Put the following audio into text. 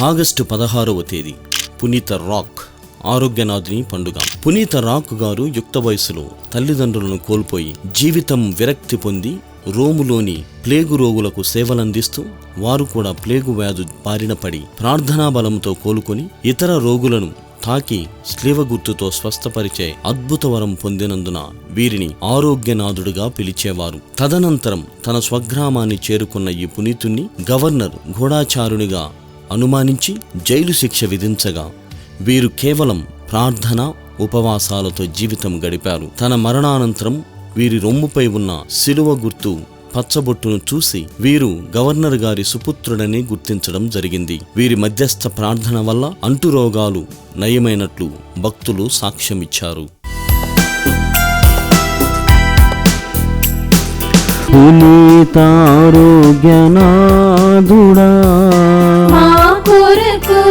August 16వ తేదీ పునీత rock ఆరోగ్యనాథుని పండుగ. పునీత రాక్ గారు యుక్త వయసులో తల్లిదండ్రులను కోల్పోయి జీవితం విరక్తి పొంది రోములోని ప్లేగు రోగులకు సేవలందిస్తూ వారు కూడా ప్లేగు వ్యాధి బారిన పడి ప్రార్థనా బలంతో కోలుకొని ఇతర రోగులను తాకి స్లీవ గుర్తుతో స్వస్థపరిచే అద్భుత వరం పొందినందున వీరిని ఆరోగ్యనాథుడుగా పిలిచేవారు. తదనంతరం తన స్వగ్రామాన్ని చేరుకున్న ఈ పునీతుణ్ణి గవర్నర్ గూఢాచారునిగా అనుమానించి జైలు శిక్ష విధించగా వీరు కేవలం ప్రార్థన ఉపవాసాలతో జీవితం గడిపారు. తన మరణానంతరం వీరి రొమ్ముపై ఉన్న శిలువ గుర్తు పచ్చబొట్టును చూసి వీరు గవర్నర్ గారి సుపుత్రుడని గుర్తించడం జరిగింది. వీరి మధ్యస్థ ప్రార్థన వల్ల అంటురోగాలు నయమైనట్లు భక్తులు సాక్ష్యమిచ్చారు. పునీతారోగ్యనాథుడా మా కొరకు